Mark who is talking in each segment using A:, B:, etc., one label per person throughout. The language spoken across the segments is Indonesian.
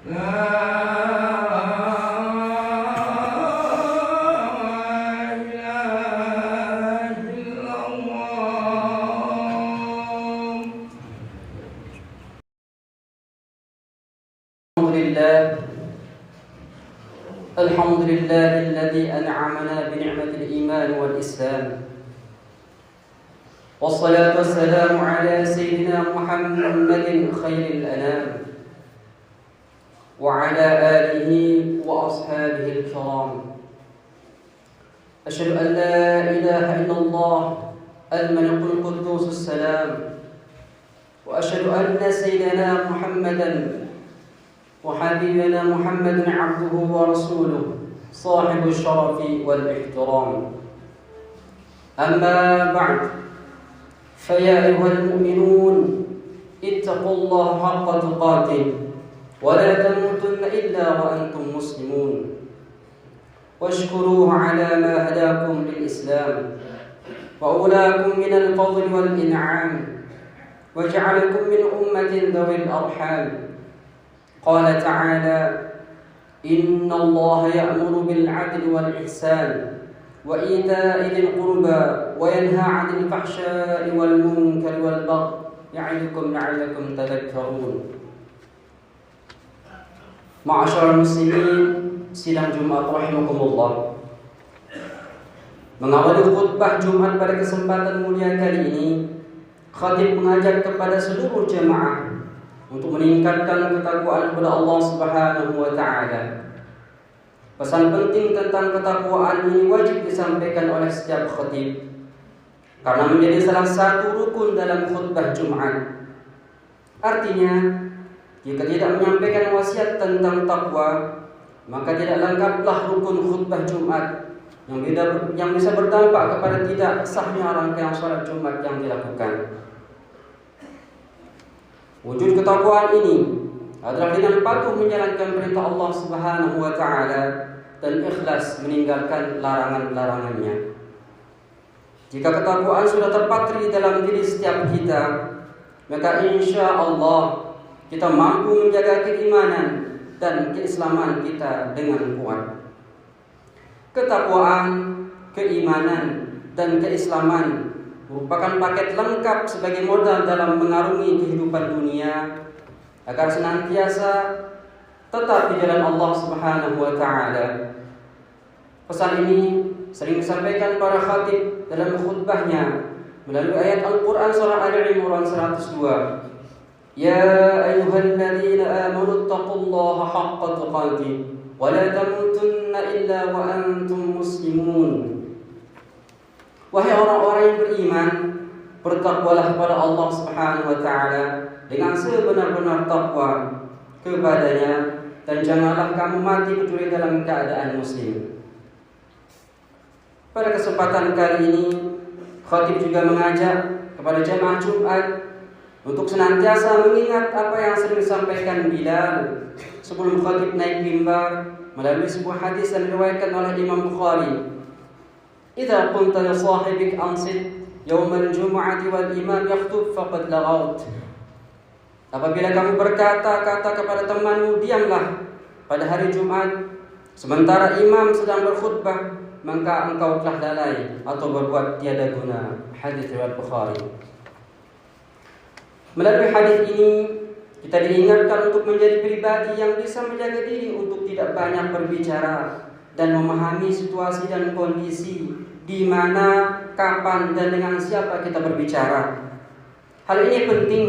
A: الحمد لله الذي أنعمنا بنعمة الإيمان والإسلام، والصلاة والسلام على سيدنا محمد خير الأنام وعلى آله وأصحابه الكرام. أشهد أن لا إله إلا الله الملك القدوس السلام، وأشهد أن سيدنا محمدا وحبيبنا محمد عبده ورسوله صاحب الشرف والاحترام. أما بعد، فيا أيها المؤمنون اتقوا الله حق تقاته ولا تموتن إلا وأنتم مسلمون، واشكروه على ما هداكم للإسلام وأولاكم من الفضل والإنعام وجعلكم من أمة ذوي الأرحام. قال تعالى: إن الله يأمر بالعدل والإحسان وإيتاء ذي القربى وينهى عن الفحشاء والمنكر والبغي يعظكم لعلكم تذكرون. Ma'asyiral muslimin, sidang Jumat rahimakumullah. Mengawali khutbah Jumat pada kesempatan mulia kali ini, khatib mengajak kepada seluruh jemaah untuk meningkatkan ketakwaan kepada Allah Subhanahu wa taala. Pesan penting tentang ketakwaan ini wajib disampaikan oleh setiap khatib karena menjadi salah satu rukun dalam khutbah Jumat. Artinya, jika tidak menyampaikan wasiat tentang takwa, maka tidak lengkaplah rukun khutbah Jumat yang bisa berdampak kepada tidak sahnya rangkaian salat Jumat yang dilakukan. Wujud ketakwaan ini adalah dengan patuh menjalankan perintah Allah Subhanahu wa taala dan ikhlas meninggalkan larangan-larangannya. Jika ketakwaan sudah terpatri dalam diri setiap kita, maka insya Allah kita mampu menjaga keimanan dan keislaman kita dengan kuat. Ketakwaan, keimanan, dan keislaman merupakan paket lengkap sebagai modal dalam mengarungi kehidupan dunia agar senantiasa tetap di jalan Allah Subhanahu wa taala. Pesan ini sering disampaikan para khatib dalam khutbahnya melalui ayat Al-Qur'an surah Ali Imran 102. Ya ayyuhalladzina amanu taqullaha haqqa tuqatih wa la tamutunna illa wa antum muslimun. Wahai orang-orang yang beriman, bertakwalah kepada Allah Subhanahu wa taala dengan sebenar-benar takwa kepadanya, dan janganlah kamu mati kecuali dalam keadaan muslim. Pada kesempatan kali ini, khatib juga mengajak kepada jemaah Jumat untuk senantiasa mengingat apa yang sering disampaikan Bilal sebelum khatib naik mimbar melalui sebuah hadis yang diriwayatkan oleh Imam Bukhari. Idza qulta li sahibik ansit yaum al-jum'ati wal imam yakhutub faqad laghawt. Apabila kamu berkata-kata kepada temanmu, diamlah pada hari Jumat sementara imam sedang berkhutbah, maka engkau telah lalai atau berbuat tiada guna. Hadis riwayat Bukhari. Melalui hadis ini kita diingatkan untuk menjadi pribadi yang bisa menjaga diri untuk tidak banyak berbicara dan memahami situasi dan kondisi di mana, kapan, dan dengan siapa kita berbicara. Hal ini penting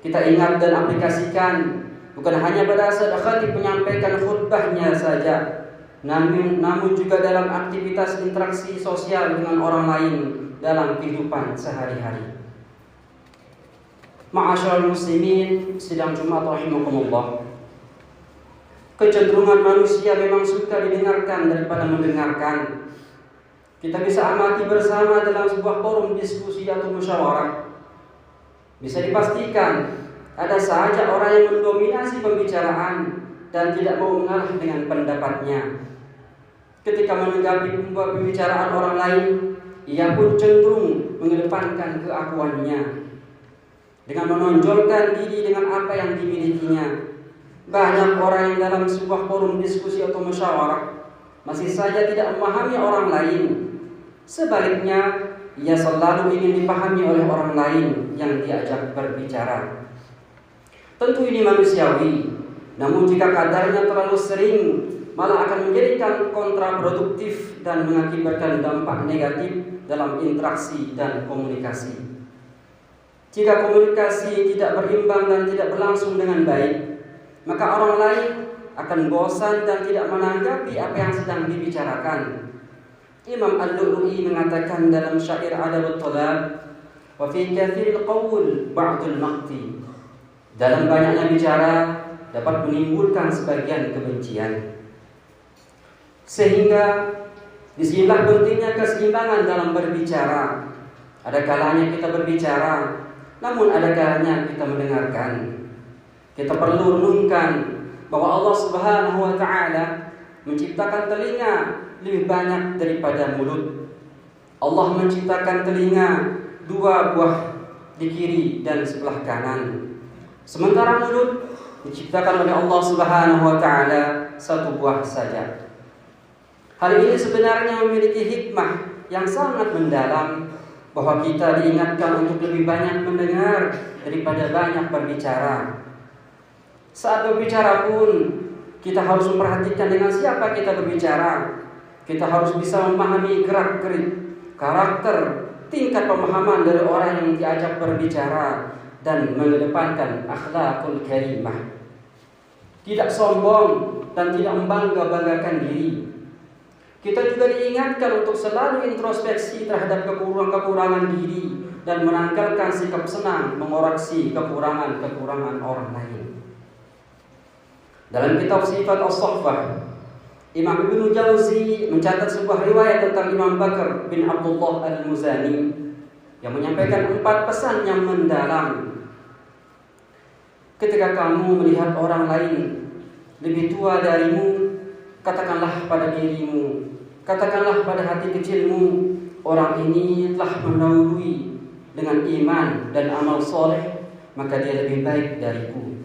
A: kita ingat dan aplikasikan bukan hanya pada saat khatib menyampaikan khutbahnya saja, namun juga dalam aktivitas interaksi sosial dengan orang lain dalam kehidupan sehari-hari. Ma'asyiral muslimin, sidang Jumat rahimakumullah. Kecenderungan manusia memang suka didengarkan daripada mendengarkan. Kita bisa amati bersama dalam sebuah forum diskusi atau musyawarah. Bisa dipastikan ada saja orang yang mendominasi pembicaraan dan tidak mau mengalah dengan pendapatnya. Ketika menanggapi pembicaraan orang lain, ia pun cenderung mengedepankan keakuannya dengan menonjolkan diri dengan apa yang dimilikinya. Banyak orang yang dalam sebuah forum diskusi atau musyawarah masih saja tidak memahami orang lain. Sebaliknya, ia selalu ingin dipahami oleh orang lain yang diajak berbicara. Tentu ini manusiawi, namun jika kadarnya terlalu sering, malah akan menjadikan kontraproduktif dan mengakibatkan dampak negatif dalam interaksi dan komunikasi. Jika komunikasi tidak berimbang dan tidak berlangsung dengan baik, maka orang lain akan bosan dan tidak menanggapi apa yang sedang dibicarakan. Imam Al-Lu'lu'i mengatakan dalam syair Adabut Talab, wa fi kathiril qawl ba'dul maqti. Dalam banyaknya bicara dapat menimbulkan sebagian kebencian. Sehingga disinilah pentingnya keseimbangan dalam berbicara. Ada kalanya kita berbicara, namun ada kalanya kita mendengarkan. Kita perlu renungkan bahwa Allah Subhanahu wa Ta'ala menciptakan telinga lebih banyak daripada mulut. Allah menciptakan telinga 2 buah di kiri dan sebelah kanan. Sementara mulut diciptakan oleh Allah Subhanahu wa Ta'ala 1 buah saja. Hal ini sebenarnya memiliki hikmah yang sangat mendalam, bahwa kita diingatkan untuk lebih banyak mendengar daripada banyak berbicara. Saat berbicara pun kita harus memperhatikan dengan siapa kita berbicara. Kita harus bisa memahami gerak-gerik, karakter, tingkat pemahaman dari orang yang diajak berbicara, dan mengedepankan akhlakul karimah. Tidak sombong dan tidak membangga-banggakan diri. Kita juga diingatkan untuk selalu introspeksi terhadap kekurangan diri dan menanggalkan sikap senang mengoreksi kekurangan orang lain. Dalam kitab Sifat As-Saffah, Imam Ibnu Jauzi mencatat sebuah riwayat tentang Imam Bakar bin Abdullah Al-Muzani yang menyampaikan 4 pesan yang mendalam. Ketika kamu melihat orang lain lebih tua darimu, katakanlah pada dirimu, katakanlah pada hati kecilmu, orang ini telah mendahului dengan iman dan amal soleh, maka dia lebih baik dariku.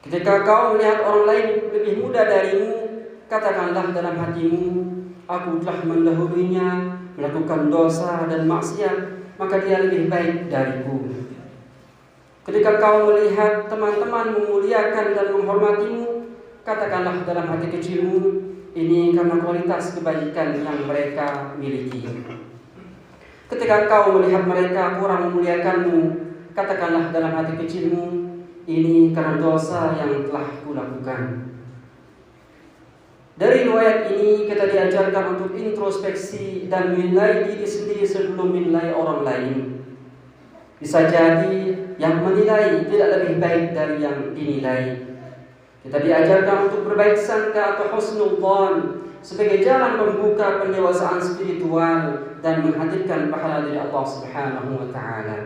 A: Ketika kau melihat orang lain lebih muda darimu, katakanlah dalam hatimu, aku telah mendahulunya melakukan dosa dan maksiat, maka dia lebih baik dariku. Ketika kau melihat teman-teman memuliakan dan menghormatimu, katakanlah dalam hati kecilmu, ini karena kualitas kebaikan yang mereka miliki. Ketika kau melihat mereka kurang memuliakanmu, katakanlah dalam hati kecilmu, ini karena dosa yang telah kulakukan. Dari riwayat ini kita diajarkan untuk introspeksi dan menilai diri sendiri sebelum menilai orang lain. Bisa jadi yang menilai tidak lebih baik dari yang dinilai. Kita diajarkan untuk berbaik sangka atau husnul dzan sebagai jalan membuka pendewasaan spiritual dan menghadirkan pahala dari Allah Subhanahu wa Ta'ala.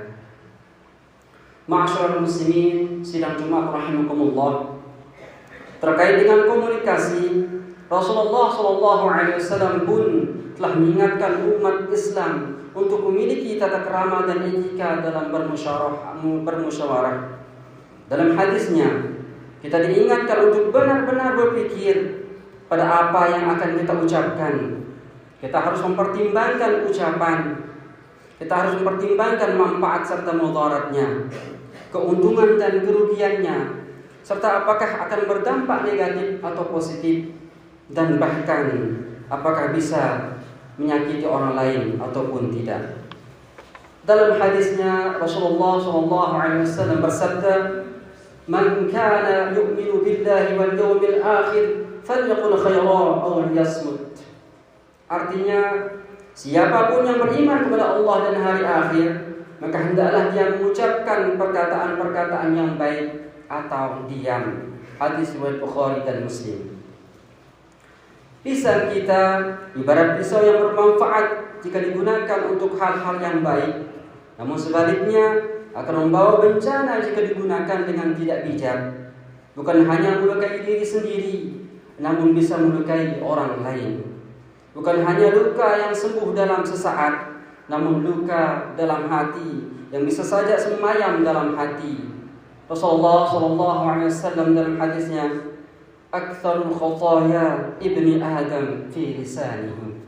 A: Ma'asyiral muslimin, sidang Jumat rahimakumullah. Terkait dengan komunikasi, Rasulullah SAW pun telah mengingatkan umat Islam untuk memiliki tata krama dan etika dalam bermusyawarah. Dalam hadisnya, kita diingatkan untuk benar-benar berpikir pada apa yang akan kita ucapkan. Kita harus mempertimbangkan ucapan. Kita harus mempertimbangkan manfaat serta mudaratnya, keuntungan dan kerugiannya, serta apakah akan berdampak negatif atau positif, dan bahkan apakah bisa menyakiti orang lain ataupun tidak. Dalam hadisnya Rasulullah SAW bersabda, "Man kana yu'minu billahi wal yawmil akhir falyaqul khairan aw liyasmut." Artinya, siapapun yang beriman kepada Allah dan hari akhir, maka hendaklah dia mengucapkan perkataan-perkataan yang baik atau diam. Hadis riwayat Bukhari dan Muslim. Pisau kita ibarat pisau yang bermanfaat jika digunakan untuk hal-hal yang baik, namun sebaliknya akan membawa bencana jika digunakan dengan tidak bijak. Bukan hanya melukai diri sendiri, namun bisa melukai orang lain. Bukan hanya luka yang sembuh dalam sesaat, namun luka dalam hati yang bisa saja semayam dalam hati. Rasulullah sallallahu alaihi wasallam dalam hadisnya, aktsarul khotoya ibni Adam fi lisanihi.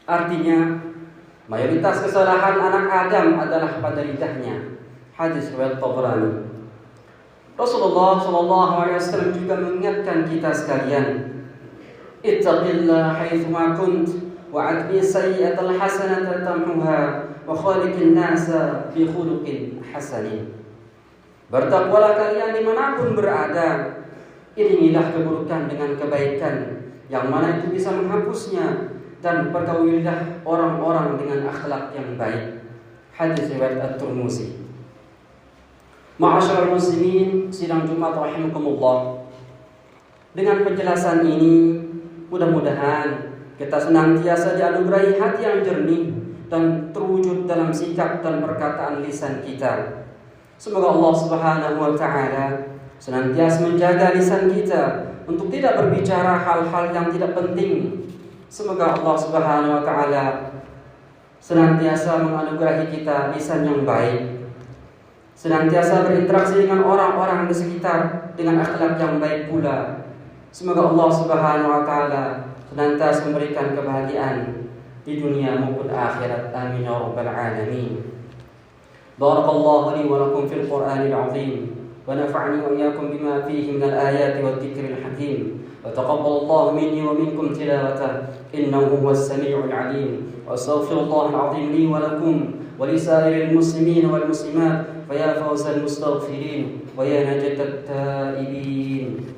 A: Artinya, mayoritas kesalahan anak Adam adalah pada lidahnya. Hadis riwayat Tabrani. Rasulullah sallallahu alaihi wasallam juga mengingatkan kita sekalian, ittaqillah haitsu ma kunt wa atbi sayyi'atal hasanata tamhuha wa khaliqin nasa bi khuluqin hasanin. Bertakwalah kalian dimanapun berada, iringilah keburukan dengan kebaikan, yang mana itu bisa menghapusnya, dan pergaulilah orang-orang dengan akhlak yang baik. Hadis riwayat At-Tirmidzi. Ma'asyiral muslimin, sidang Jumat rahimakumullah. Dengan penjelasan ini, mudah-mudahan kita senantiasa dianugerahi hati yang jernih dan terwujud dalam sikap dan perkataan lisan kita. Semoga Allah Subhanahu wa taala senantiasa menjaga lisan kita untuk tidak berbicara hal-hal yang tidak penting. Semoga Allah Subhanahu wa taala senantiasa menganugerahi kita lisan yang baik, senantiasa berinteraksi dengan orang-orang di sekitar dengan akhlak yang baik pula. Semoga Allah Subhanahu wa taala senantiasa memberikan kebahagiaan di dunia maupun akhirat. Amin ya rabbal alamin. Barakallahu li wa lakum fil Qur'anil 'azim wa nafa'ani wa iyyakum bima fihi minal ayati wat dzikril hakim. Wa taqabbalallahu minni wa minkum tilawatahu innahu huwas samii'ul 'alim. Wa astaghfirullahal 'azim li wa lakum wa li sa'iril muslimin wal muslimat fa ya fawzal mustaghfirin wa ya najatat taibin.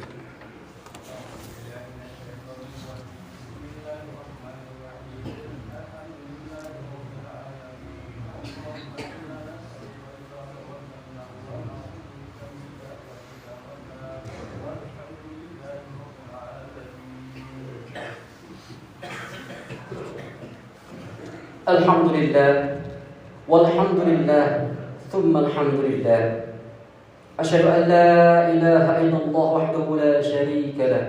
A: Alhamdulillah, walhamdulillah, thumma alhamdulillah. Asyhadu an la ilaha illallah wahdahu la syarika lah,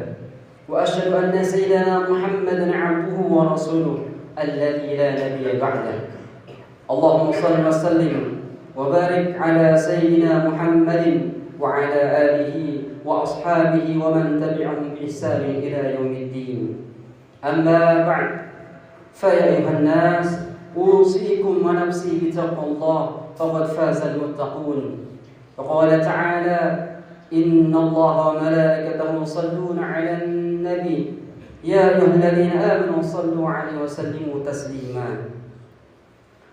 A: wa asyhadu anna sayyidana Muhammadan 'abduhu wa rasuluhu alladzi la nabiyya ba'dah. Allahumma shalli wa sallim wa barik ala sayyidina Muhammadin wa ala alihi wa ashabihi wa man tabi'ahum bi ihsanin ila yaumiddin. Amma ba'd. فيا أيها الناس أوصيكم ونفسي بتقوى الله فقد فاز المتقون. وقال تعالى إن الله وملائكته يصلون على النبي يا أيها الذين آمنوا صلوا عليه وسلموا تسليما.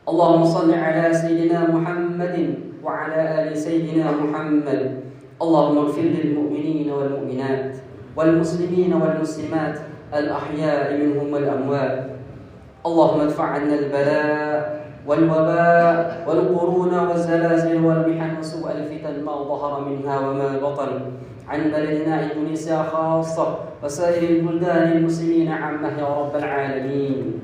A: اللهم صل على سيدنا محمد وعلى آل سيدنا محمد. اللهم اغفر للمؤمنين والمؤمنات والمسلمين والمسلمات الأحياء منهم والأموات. اللهم ادفع عنا البلاء والوباء والقرون والزلازل والمحن وسوء الفتن ما ظهر منها وما بطن عن بلدنا إندونيسيا خاصة وسائر البلدان المسلمين عامة يا رب العالمين.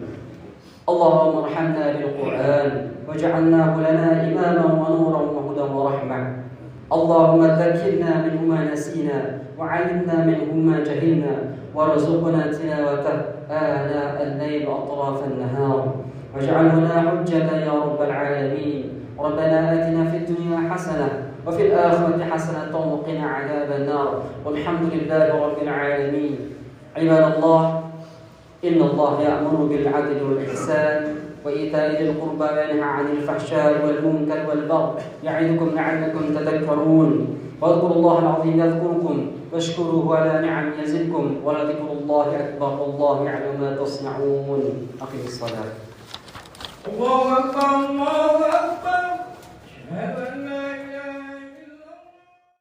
A: اللهم ارحمنا بالقرآن واجعلناه لنا إماما ونورا وهدى ورحمة. اللهم ذكرنا منه ما نسينا وعلمنا منه ما جهلنا وارزقنا تلاوته آناء الليل وأطراف النهار واجعله لنا حجة يا رب العالمين. ربنا آتنا في الدنيا حسنة وفي الآخرة حسنة وقنا عذاب النار والحمد لله رب العالمين. عباد الله، إن الله يأمر بالعدل والإحسان وإيتاء ذي القربى وينهى عن الفحشاء والمنكر والبغي يعظكم لعلكم تذكرون. واذكروا الله العظيم يذكركم واشكروه على نعم يزدكم ولذكر الله أكبر والله يعلم ما تصنعون. أقم الصلاة. الله أكبر الله أكبر.